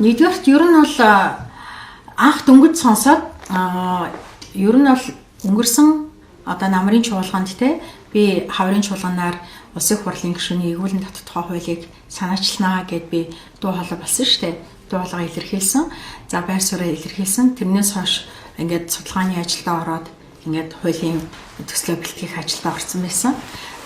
Нэгдүгээрт ер нь бол анх дөнгөж сонсоод ер нь бол өнгөрсөн одоо намрын чуулганд те би хаврын чуулганаар улсын хурлын гишүүний эргүүлэн татах тухай хуулийг санаачлнаа гэд би дуу хоолой болсон шүү дээ. Дуу хоолойгоо илэрхийлсэн. За байр суурийг илэрхийлсэн. Тэрнээс хойш ингээд судалгааны ажилдаа ороод ингээд хуулийн төслөө бэлтгэх ажилдаа орсон байсан.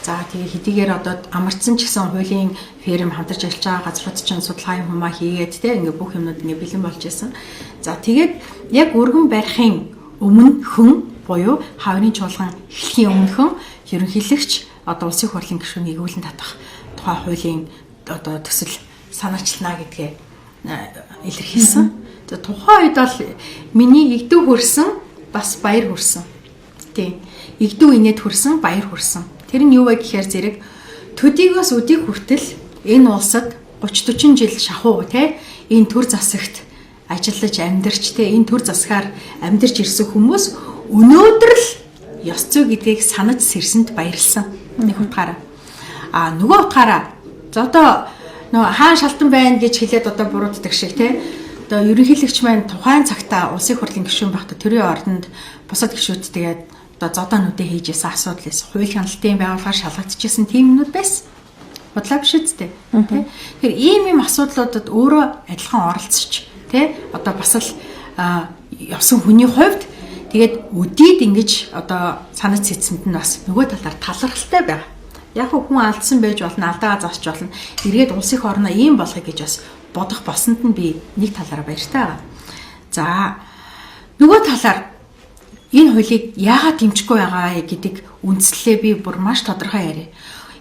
За тэгээ хэдийгээр одоо амарцсан ч гэсэн хуулийн ферм хамтарч ажиллаж байгаа газрууд чинь судалгааны хумаа хийгээд те ингээ бүх юмнууд ингээ бэлэн болж байсан. За тэгээд яг өргөн барихын өмнөхөн буюу хаврын чуулган эхлэхийн өмнөхөн ерөнхийлөгч одоо улсын хурлын гишүүний эргүүлэн татах тухай хуулийн одоо төсөл санаачлнаа гэдгээ илэрхийлсэн. За тухайн үед бол миний игдүү хөрсөн бас баяр хүрсэн. Тийм. Игдүү инээд хүрсэн, баяр хүрсэн. Тэр нь юу вэ гэхээр зэрэг төдийгөөс өдийг хүртэл энэ улсад 30-40 жил шахуу те энэ төр засагт ажиллаж амьдарч те энэ төр засгаар амьдарч ирсэн хүмүүс өнөөдөр л ёс зүй гэдгийг санаж сэрсэнд баярлсан. Нэг утгаараа. Нөгөө утгаараа одоо нөгөө хаан шалтан байна гэж хэлээд одоо бурууддаг шиг те одоо ерөнхийлөгч маань тухайн цагтаа улсын хурлын гишүүн байхдаа тэрийн ордонд бусад гишүүдтэйгээд одоо зодоонуудыг хийж исэн асуудал эс хууль хяналтын байгууллагаар шалгагдчихсан тийм юмнууд байсан. Бодлоо биш үстэй. Тэ. Тэгэхээр ийм асуудлуудад өөрөө адилхан оролцож тэ одоо бас л явсан хүний хувьд тэгээд өдийд ингэж одоо санаж сэтсэнд нь бас нөгөө талаар талархалтай байгаа. Яг хүн алдсан байж болно, алдаагаа засч болно. Эргээд улс их орноо ийм болгоё гэж бас бодох босонд нь би нэг талаараа баяртай байгаа. За нөгөө талаар энэ хуулийг яагаад дэмжихгүй байгаа гэдэг үндслэлээ би бүр маш тодорхой яриа.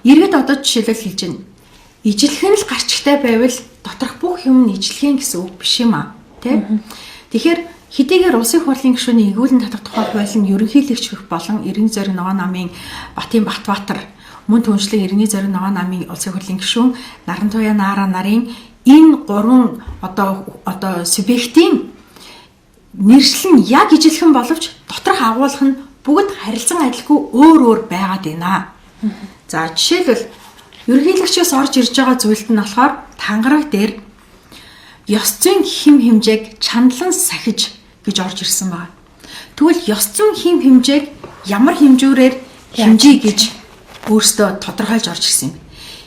Иргэд одоо жишээлбэл хэлж байна. Ижлэх нь л гарчигтай байвал доторх бүх юм нь ижлэхэн гэсэн үг биш юм аа. Тэ? Тэгэхээр хэдийгээр улсын хурлын гишүүний эргүүлэн татах тухай хууль нь ерөнхийлөгч гэх болон Иргэн Зориг ногоон намын Батын Батбаатар мөн түншлэг Иргэний Зориг ногоон намын улсын хурлын гишүүн Наран Туяа Наара нарын энэ гурван одоо субъектийн нэршлэн яг ижилхэн боловч доторх агуулга нь бүгд харилцан адилгүй өөр байгаад байна. За жишээлбэл ерөнхийлөгчөөс орж ирж байгаа зүйлд нь болохоор тангараг дээр ёс зүйн хэм хэмжээг чандлан сахиж гэж орж ирсэн байна. Тэгвэл ёс зүйн хэм хэмжээг ямар хэмжүүрээр хэмжиж гэж өөрсдөө тодорхойлж орж ирсэн юм.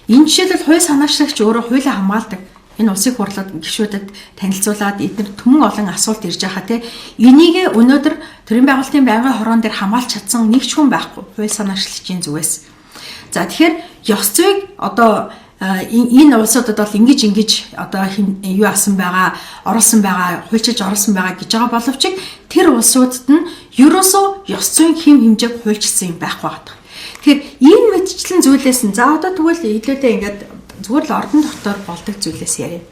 Энэ жишээлбэл хууль санаачлагч өөрөө хуулийг хамгаалдаг. Энэ улсын хурлад гишүүдэд танилцуулаад эдгээр түмэн олон асуулт ирж байгаа те энийг өнөөдөр төрийн байгуулалтын байнгын хорон дээр хамгаалж чадсан нэг ч хүн байхгүй хууль санаачлагчийн зүгээс. За тэгэхээр ёс зүйг одоо энэ улсуудад бол ингэж одоо юу асан байгаа оруулсан байгаа хуульчилж оруулсан байгаа гэж байгаа боловч тэр улсуудад нь ерөөсөө ёс зүйн хэм хэмжээг хуульчилсан юм байхгүй байгаа. Тэгэхээр энэ мэтчлэн зүйлээс нь за одоо тэгвэл илүүтэй ингээд зүгээр л ордон дотор болдог зүйлээс яриа.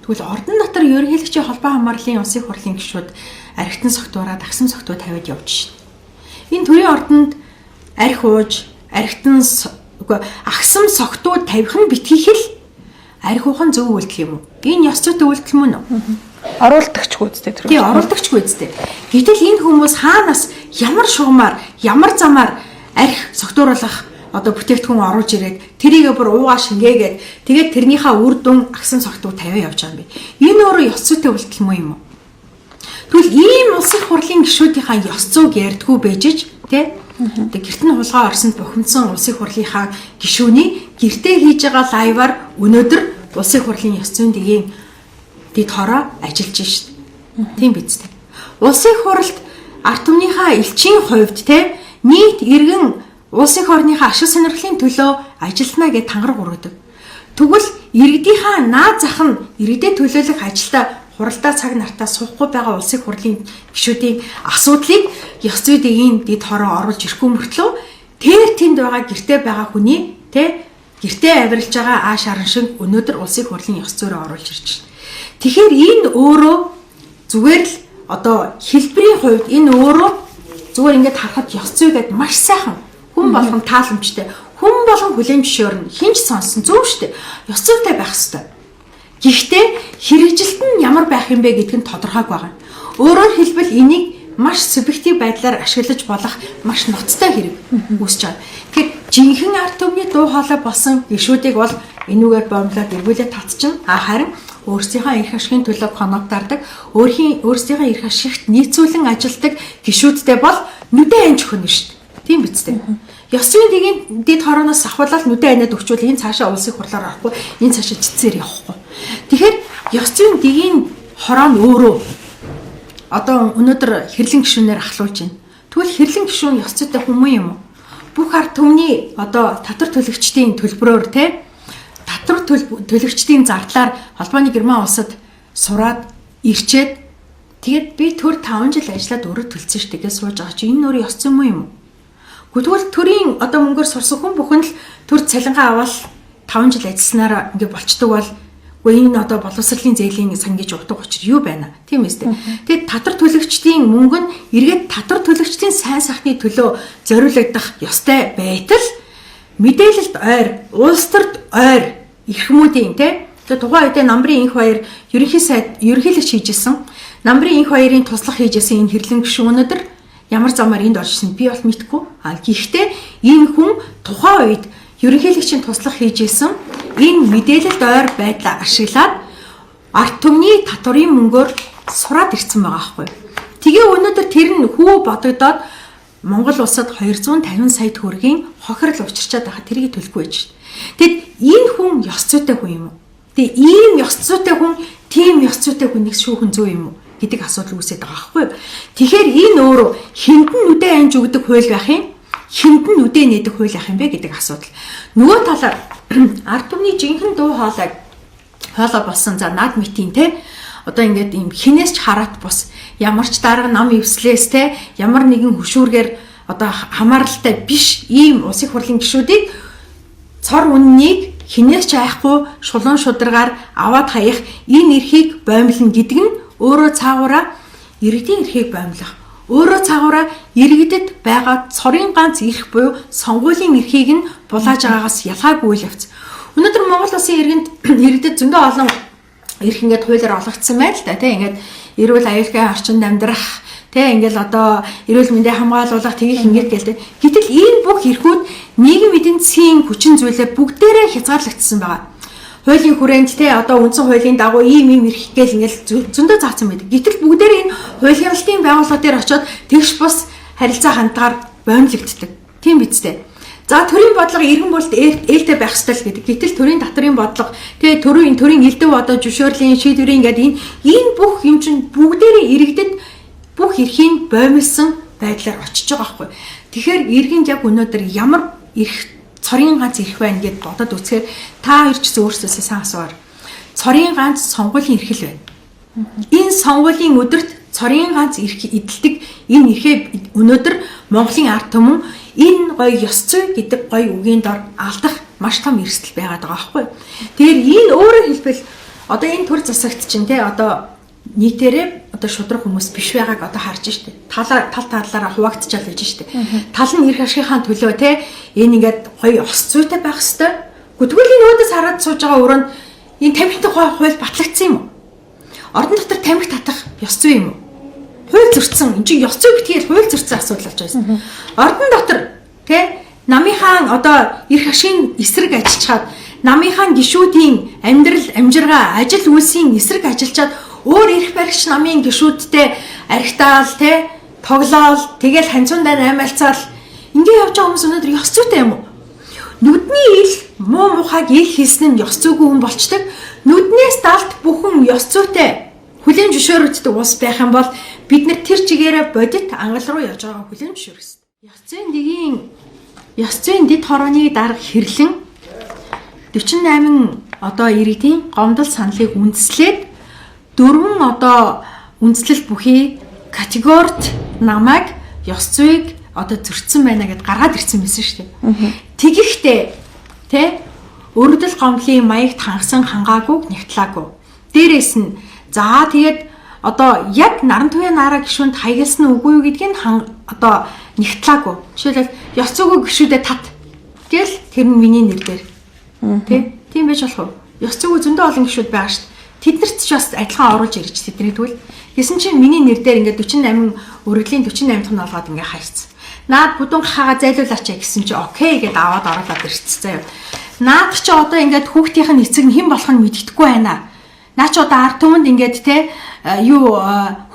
Тэгвэл ордон дотор ерөнхийлөгчийн холбоо хамгааллын улсын хурлын гишүүд архитан согтуураад агсам согтуу тавиад явж шин. Энэ төрийн ордонд архи ууж, архитан агсам согтуу тавих нь битгийх л архи уухан зөв үйлдэл юм уу? Энэ ёс зүйтэй үйлдэл мөн үү? Оруулдагчгүй үстэй тэр. Тийм, оруулдагчгүй үстэй. Гэтэл энэ хүмүүс хаанаас ямар шугамар, ямар замаар архи согтууруулах одоо бүтээгдэхүүн оруулж ирээд тэрийгээ бүр уугаа шингээгээд тэгээд тэрнийхээ үр дүн агсан согтуу тавиа явж байгаа юм би. Энэ өөрөө ёс зүйтэй үйлдэл юм уу? Тэгвэл ийм улсын хурлын гишүүдийнхаа ёс зүйг ярьдгүү бэжиж тий тэгээд гэрт нь хулгай орсонд бухимдсан улсын хурлынхаа гишүүний гэртээ хийж байгаа лайваар өнөөдөр улсын хурлын ёс зүйн дэгийн дэд хороо ажиллаж шít. Тийм биз дээ. Улсын хурлд ард түмнийхээ элчийн хувьд тий нийт иргэн улсын орныхаа ашиг сонирхлын төлөө ажиллана гэж тангараг өргөдөг. Тэгвэл иргэдийнхаа наад зах нь иргэдэд төлөөлөх ажилдаа хуралдаа цаг нартаа суухгүй байгаа улсын хурлын гишүүдийн асуудлыг ёс зүй дэгийн дэд хороо оруулж ирэхгүй мөртлөө тэр тэнд байгаа гэртээ байгаа хүний гэртээ авиралж байгаа ааш аран шиг өнөөдөр улсын хурлын ёс зүйрээ оруулж ирж байна. Тэгэхээр энэ өөрөө зүгээр л одоо хэлбэрийн хувьд энэ өөрөө зүгээр ингээд харахад ёс зүй гэдэг маш сайхан хүн болгон тааламжтай хүн болгон хүлээн зөвшөөрнө хинч сонсон зөв штэ ёс зүйтэй байх ёстой. Гэхдээ хэрэгжилт нь ямар байх юм бэ гэдг нь тодорхойг байгаа. Өөрөөр хэлбэл энийг маш субъектив байдлаар ашиглаж болох маш ноцтой хэрэг үүсэж байгаа. Тэгэхээр жинхэнэ ард түмний дуу хоолой болсон гишүүдийг бол энүүгээр боомлоод эргүүлээд татчихна. Харин өөрсдийнхөө эрх ашигын төлөө конотардаг, өөрсдийнхөө эрх ашигт нийцүүлэн ажилдаг гишүүдтэй бол нүдэн анж өгнө шүү дээ. Тийм биз дээ. Ёс зүйн дэгийн дэд хорооноос ахвалал нүдэн аниад өгчвөл энэ цаашаа улсын хурлаар орохгүй, энэ цаашаа жицээр явахгүй. Тэгэхээр ёс зүйн дэгийн хороо нь өөрөө одоо өнөөдөр хэрлэн гишүүнээр ахлуулж байна. Тэгвэл хэрлэн гишүүн ёс зүйтэй хүмүүс юм уу? Бүх ард түмний одоо татвар төлөгчдийн төлбөрөөр татвар төлөгчдийн зардлаар холбооны герман улсад сураад ирчээд тэгээд би төр 5 жил ажиллаад өөрөө төлсөн шүү дээ гэж сууж байгаа чи энэ өөрөө ёс зүйн юм уу? Тэгвэл төрийн одоо мөнгөөр сурсан хүн бүхэн л төр цалингаа аваад 5 жил ажилласнараа ингэ болчдөг бол үгүй энэ одоо боловсролын зээлийн сан гэж утга учир юу байна? Тийм ээ. Тэгээд татвар төлөгчдийн мөнгө нь эргээд татвар төлөгчдийн сайн сайхны төлөө зориулагдах ёстой байтал мэдээлэлд ойр, улс төрд ойр их хүмүүдийн тэгээд тухайн үедээ намрын инх баяр ерөнхийлөгч хийжсэн. Намрын инх баярын туслах хийжсэн энэ хэрлэн гишүүн өнөдр ямар замаар энд орчихсон би бол мэдэхгүй. Гэхдээ энэ хүн тухайн үед ерөнхийлөгчийн туслах хийжсэн энэ мэдээлэлд ойр байдлаа ашиглаад ард түмний татварын мөнгөөр сураад ирсэн байгаа байхгүй. Тэгээ өнөөдөр тэр нь хүү бодогдоод Монгол улсад 250 сая төгрөгийн хохирол учирчаад байгаа тэрийг төлөхгүй байж шээ. Тэгэд энэ хүн ёс зүйтэй хүн юм уу? Тэгээ ийм ёс зүйтэй хүн, тийм ёс зүйтэй хүнийг шүүхэн зүй юм уу гэдэг асуудал үүсээд байгаа байхгүй. Тэгэхээр энэ өөрөө хиндэн нүдэн анж өгдөг хууль байх юм, хиндэн нүдэн нээдэг хууль байх юм бэ гэдэг асуудал. Нөгөө талаар ард түмний жинхэнэ дуу хоолой болсон за над митийн одоо ингээд ийм хинээс ч хараат бус ямар ч дарга нам эвслээс ямар нэгэн хөшүүргээр одоо хамааралтай биш ийм улсын хурлын гишүүдийг цор үннийг хинээс ч айхгүй шулуун шударгаар аваад хаях энэ эрхийг боомлно гэдэг нь өөрөө цаагаараа иргэдийн эрхийг боомлох. Өөрөө цаагаараа иргэдэд байгаа цорын ганц эрх буюу сонгуулийн эрхийг нь булааж байгаагаас ялгаагүй л явц. Өнөөдөр Монгол улсын иргэдэд зөндөө олон эрх ингээд хуулиар олгогдсон байна л да тийм ингээд эрүүл аюулгүй орчинд амьдрах тийм ингээд одоо эрүүл мэндийг хамгаалуулах тгийх ингээд гэлтэй. Гэтэл энэ бүх эрхүүд нийгэм эдийн засгийн хүчин зүйлээр бүгдээрээ хязгаарлагдсан байгаа. Хуулийн хүрээнд одоо үндсэн хуулийн дагуу ийм эрх гээл ингээд зөндөө заасан байдаг. Гэтэл бүгдээр энэ хуулийн хяналтын байгууллага дээр очиод тэгш бус харилцаа хандгаар боомлогддог. Тийм биз дээ. За төрийн бодлого иргэн бүрт ээлтэй байх ёстой л гэдэг. Гэтэл төрийн татварын бодлого төрийн элдэв одоо зөвшөөрлийн шийдвэрийн гэдэг энэ бүх юм чинь бүгдээрээ иргэдэд бүх эрхийн боомлсон байдлаар очиж байгаа байхгүй. Тэгэхээр иргэнд яг өнөөдөр ямар эрх цорын ганц эрх байна гэд бодоод үзэхээр та хоёр ч өөрсдөөсөө сайн асуугаар. Цорын ганц сонгуулийн эрх л байна. Энэ сонгуулийн өдөрт цорын ганц эрх эдэлдэг энэ эрхээ өнөөдөр Монголын ард түмэн энэ гоё ёс зүй гэдэг гоё үгийн дор алдах маш том эрсдэл байгаад байгаа байхгүй. Тэгэхээр энэ өөрөөр хэлбэл одоо энэ төр засагт чинь одоо нийтээрээ одоо шудраг хүмүүс биш байгааг одоо харж штэ. Талаараа хуваагдчихал байж штэ. Тал нь эрх ашигынхаа төлөө энэ ингээд гоё ёс зүйтэй байх хэвээр. Тэгвэл энэ өөдөөс хараад сууж байгаа өрөөнд энэ тамхитай хууль батлагдсан юм уу? Ордон дотор тамхи татах ёс зүй юм уу? Хууль зөрчсөн. Энд чинь ёс зүй битгий хууль зөрчсөн асуудал болж байсан. Ордон дотор намынхаа одоо эрх ашигын эсрэг ажиллачаад намынхаа гишүүдийн амьдрал амжиргаа ажил үйлсийн эсрэг ажиллачаад өөр эрх баригч намын гишүүдтэй архитаал тоглоол тэгэл ханцундаа наймаалцаал ингээ явж байгаа хүмүүс өнөөдөр ёс зүйтэй юм уу? Нүдний ил муу мухайг ил хийсэн нь ёс зүйгүй хүн болчдөг. Нүднээс далд бүхэн ёс зүйтэй хүлээн зөвшөөрөгддөг улс байх юм бол бид нар тэр чигээрээ бодит ангал руу явж байгаа хүлээн зөвшөөрөх ёстой. Ёс зүйн дэд хорооны дарга хэрлэн 48 одоо иргэдийн гомдол саналыг үндэслээд 4 одоо үндэслэл бүхий категорид намайг ёс зүйг одоо зөрчсөн байна гэд гаргаад ирсэн байсан шүү дээ. Тэгэхдээ өргөдөл гомдлын маягт хангасан хангаагүй нэгтлаагүй. Дээрээс нь за тэгээд одоо яг наран туяа наараа гишүүнд хаягдсан үгүй юу гэдгийг одоо нэгтлаагүй. Жишээлбэл ёс зүйгүй гишүүдэд тат гэл тэр нь миний нэр дээр. Тийм байж болох уу? Ёс зүйгүй зөндөө олон гишүүд байгаа шүү дээ. Тэднэрт ч бас адилхан оруулж ирж тэдний тэгвэл гэсэн чинь миний нэр дээр ингээд 48 өргөдлийн 48 дахь нь олгоод ингээд хайцсан. Наад бүдүүн хаагаа зайлуулаач гэсэн чи окей гэдээ аваад оруулаад ирчихсэн заяа. Наад чи одоо ингээд хүүхдийнх нь эцэг нь хэн болох нь мэддэхгүй байна. Наа ч одоо ард түмэнд ингээд те юу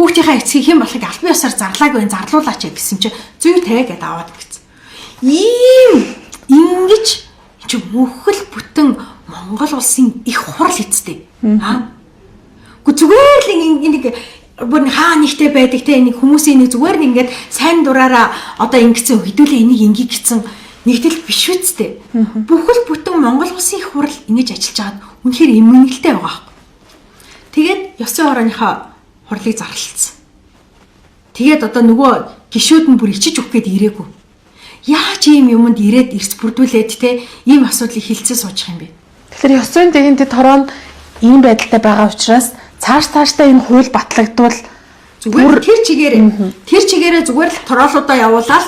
хүүхдийнхээ эцгийг хэн болохыг аль бие ёсоор зарлаагүй зарлуулаач гэсэн чи зүй те гэдээ аваад гэсэн. Ийм ингэж чи мөхөл бүтэн Монгол улсын их хурал эцтэй. Гэхдээ зүгээр л нэг бүр хаа нэгтэй байдаг те нэг хүмүүсийн нэг зүгээр нэг ингээд сайн дураараа одоо ингэсэн хөдөлөө энийг ингээ гисэн нэгдэл биш үсттэй. Бүхэл бүтэн Монгол улсын их хурал ингэж ажиллаж байгаад үнэхээр эмгэнэлтэй байгаа. Тэгээд ёсын орооныхоо хурлыг зарлалцсан. Тэгээд одоо нөгөө гишүүд нь бүр ичиж өгөх гээд ирээгүй. Яаж ийм юмд ирээд эрс бүрдүүлээд те ийм асуудлыг хилцээ суучих юм бэ? Тэгэхээр ёсын тэгэнтэй тороо ийм байдалтай байгаа учраас цаашдаа энэ хууль батлагдвал зүгээр тэр чигээрээ зүгээр л тороолуудаа явуулаад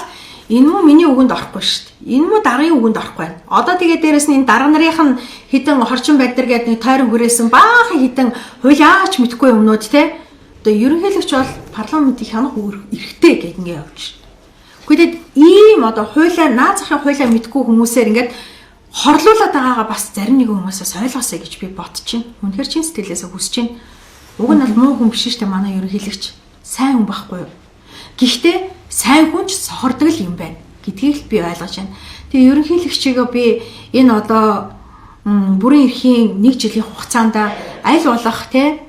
энэ муу миний үгэнд орохгүй шүү дээ. Энэ муу даргын үгэнд орохгүй байна. Одоо тэгээ дээрэс нь энэ дарга нарын хитэн хорчин байдар гэдэг нэг тойрон хүрээсэн баахан хитэн хуулиач мэдхгүй юмнууд те. Одоо ерөнхийлөгч бол парламентыг хянах эрхтэй гэх ингэ явж шүү. Гэхдээ ийм одоо хуулиа наад захын хуулиа мэдгүй хүмүүсээр ингээд хорлуулаад байгаагаа бас зарим нэг хүмүүсээс ойлгосоо гэж би бодож байна. Үнэхээр чин сэтгэлээсээ хүсэж байна. Уг нь бол муу хүн биш шүү дээ манай ерөнхийлөгч. Сайн хүн байхгүй юу? Гэхдээ сайн хүн ч сохордог юм байна гэдгийг л би ойлгож байна. Тэгээ ерөнхийлөгчийгөө би энэ одоо бүрэн эрхийн 1 жилийн хугацаанд аль болох те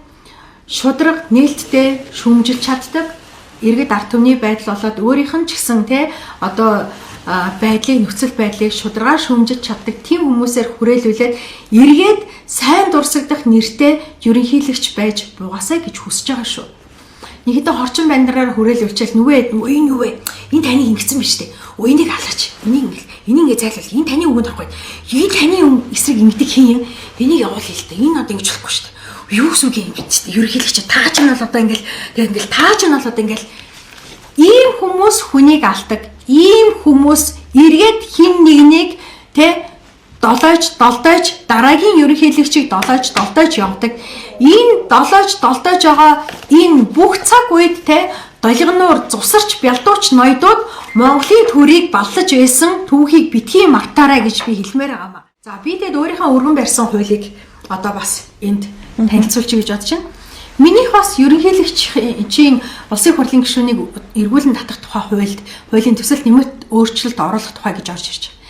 шудраг нээлттэй шүүмжилж чаддаг иргэд ард түмний байдал болоод өөрийнх нь ч гэсэн те одоо нөхцөл байдлыг шударгаар шүүмжилж чаддаг тийм хүмүүсээр хүрээлүүлээд эргээд сайн дурсагдах нэртэй ерөнхийлөгч байж бугасаа гэж хүсэж байгаа шүү. Нэгдэ хорчин бандраар хүрээлүүлчихэл нүвэ энэ юу вэ? Энэ таны ингэсэн биз дээ. Энийг халаач. Энийг ингэ зайлуул. Энэ таны үгэнд орохгүй. Энэ таны эсрэг ингэдэг хин юм. Энийг явуул л дээ. Энэ одоо ингэж болохгүй шүү дээ. Юу гэсэн үг юм бэ? Ерөнхийлөгч тааж нь бол одоо ингээл тааж нь бол одоо ингээл ийм хүмүүс хүнийг алдаг. Ийм хүмүүс эргээд хин нэгнийг те долоож дараагийн ерөнхийлөгчийг долоож явдаг. Энэ долоож байгаа энэ бүх цаг үед те долгинуур зусарч бялдууч ноёдууд Монголын төрийг баллаж байсан түүхийг битгий мартаарай гэж би хэлмээр байгаамаа. За би тэгэд өөрийнхөө өргөн барьсан хуулийг одоо бас энд танилцуулчих гэж бодож байна. Минийх бас ерөнхийлөгчийн улсын хурлын гишүүнийг эргүүлэн татах тухай хуулийн төсөлд нэмэлт өөрчлөлт оруулах тухай гэж орж ирж байна.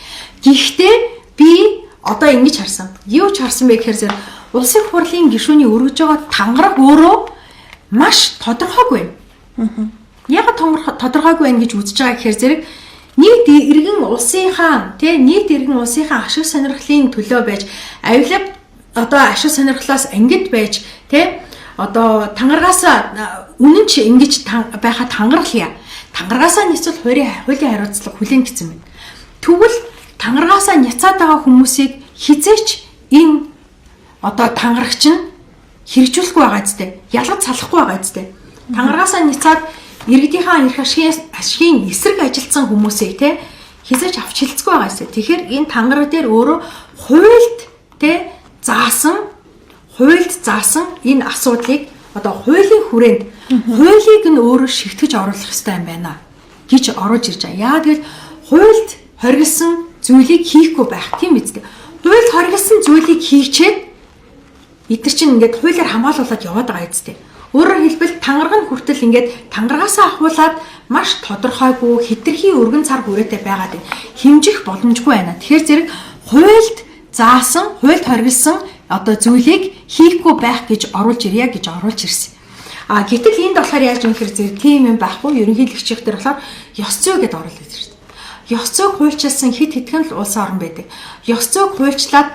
Гэхдээ би одоо ингэж харсан. Юу ч харсан бэ гэхээр улсын хурлын гишүүний өргөж байгаа тангараг өөрөө маш тодорхойгүй байна. Яг тодорхойгүй байна гэж үзэж байгаа гэхээр зэрэг нийт иргэн улсынхаа ашиг сонирхлын төлөө байж авилга одоо ашиг сонирхлоос ангид байж одоо тангаргаасаа үнэн ч ингэж байхад тангархлаа. Тангаргаасаа нийцвэл хуулийн хариуцлага хүлээн гэсэн байна. Тэгвэл тангаргаасаа няцаад байгаа хүмүүсийг хизээч энэ одоо тангарагч нь хэрэгжүүлэхгүй байгаа зү. Ялгаж салахгүй байгаа зү. Тангаргаасаа няцаад иргэдийнхаа эрх ашигын эсрэг ажилтсан хүмүүсийг хизээч авч хэлцгүй байгаа зү. Тэгэхээр энэ тангараг дээр өөрөө хуульд заасан энэ асуудлыг одоо хуулийн хүрээнд хуулийг нь өөрөө шигтгэж оруулах хэрэгтэй юм байна гэж оруулж ирж байгаа. Яагаад гэвэл хуульд хоригдсан зүйлийг хийхгүй байх тийм биз дээ. Хуульд хоригдсан зүйлийг хийчээд эдгэр чинь ингээд хуулиар хамгаалуулаад яваад байгаа биз дээ. Өөрөөр хэлбэл тангараг нь хүртэл ингээд тангаргаасаа ахуулаад маш тодорхойгүй хэтэрхий өргөн цар хүрээтэй байгаад хэмжих боломжгүй байна. Тэгэхээр зэрэг хуульд хоригдсан одоо зүйлийг хийхгүй байх гэж оруулж ирье гэж оруулж ирсэн. Гэтэл энд болохоор яаж юм хэрэг зэрэг тийм юм байхгүй. Ерөнхийлөгчийнх дээр болохоор ёс зүй гэдээ оруулаад ирсэн. Ёс зүйг хуульчилсан хэдхэн л улс орн байдаг. Ёс зүйг хуульчлаад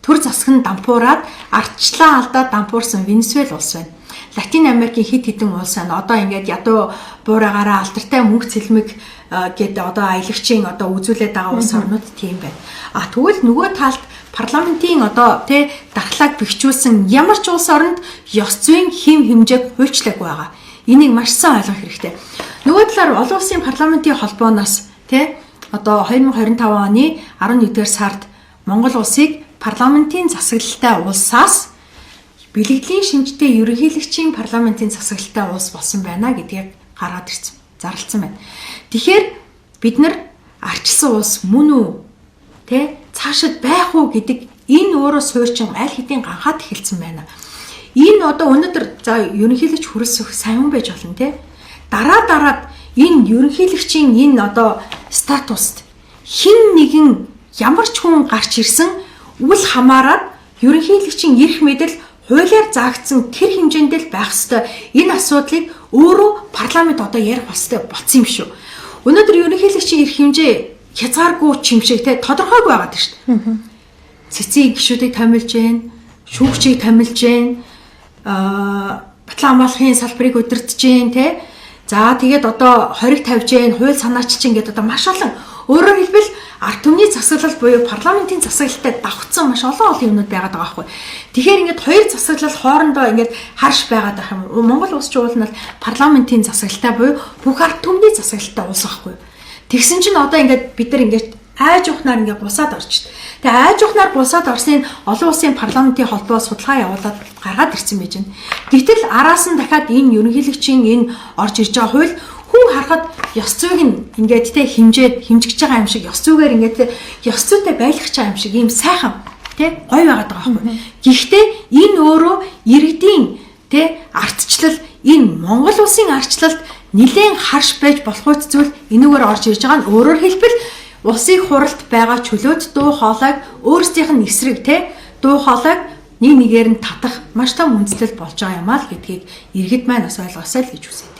төр засаг нь дампуураад ардчлаа алдаад дампуурсан Венесуэл улс байна. Латин Америкийн хэдэн улс байна. Одоо ингээд ядуу буураагаараа алдартай мөнх цэлмэг гэдэг одоо аялагчийн одоо үзүүлээд байгаа улс орнууд тийм байна. Тэгвэл нөгөө талд парламентийн одоо дархлааг бэхжүүлсэн ямар ч улс оронд ёс зүйн хэмжээг хуульчлаагүй байгаа. Энийг маш сайн ойлгох хэрэгтэй. Нөгөө талаар олон улсын парламентийн холбооноос одоо 2025 оны 11-р сард Монгол улсыг парламентийн засаглалтай улсаас бэлгэдлийн шинжтэй ерөнхийлөгчийн парламентийн засаглалтай улс болсон байна гэдгийг гаргаад ирсэн. Зарласан байна. Тэгэхээр бид нар арчилсан улс мөн үү? Цаашид байх уу гэдэг энэ өөрөө суурьчин аль хэдийн ганхаад эхэлсэн байна. Энэ одоо өнөөдөр за ерөнхийлөгч хүрэлцэх сайн байж болно те. Дараад энэ ерөнхийлөгчийн энэ одоо статуст хэн нэгэн ямар ч хүн гарч ирсэн үл хамааран ерөнхийлөгчийн эрх мэдэл хуулиар заагдсан тэр хэмжээнд л байх ёстой. Энэ асуудлыг өөрөө парламент одоо ярих ёстой болсон юм шүү. Өнөөдөр ерөнхийлөгчийн эрх хэмжээ хязгааргүй чимшиг те тодорхойг байгаад байна шүү дээ. Цэцгийн гишүүдийг томилж гэн, шүүгчийг томилж гэн, батлан хамгаалахын салбарыг удирдах гэн те. За тэгээд одоо хориг тавьж гэн, хууль санаач чинь гэдэг одоо маш олон өөрөөр хэлбэл ард түмний засаглал буюу парламентын засаглалтай давхцсан маш олон юмнууд байгаад байгаа байхгүй. Тэгэхээр ингээд хоёр засаглал хоорондоо ингээд харш байгаад байгаа юм. Монгол улс чинь бол парламентын засаглалтай буюу бүх ард түмний засаглалтай улс байхгүй. Тэгсэн чинь одоо ингээд бид нар ингээд айж ухнаар ингээд бусаад орчд. Тэгээ айж ухнаар бусаад орсныг олон улсын парламентын холбоо судалгаа явуулаад гаргаад ирсэн байж байна. Гэтэл араас нь дахиад энэ ерөнхийлөгчийн энэ орж ирж байгаа хууль хүн харахад ёс зүйг нь ингээд те хэмжигч байгаа юм шиг ёс зүйгээр ингээд ёс зүйтэй байлгах байгаа юм шиг ийм сайхан те гоё байгаад байгаа байхгүй. Гэхдээ энэ өөрөө иргэдийн те ардчлал энэ Монгол улсын ардчлалд нэлээд харш байж болох зүйл энүүгээр орж ирж байгаа нь өөрөөр хэлбэл улсын хуралд байгаа чөлөөт дуу хоолойг өөрсдийнх нь эсрэг те дуу хоолойг нэг нэгээр нь татах маш том үндэслэл болж байгаа юм аа л гэдгийг иргэд маань бас ойлгосоо л гэж үзье.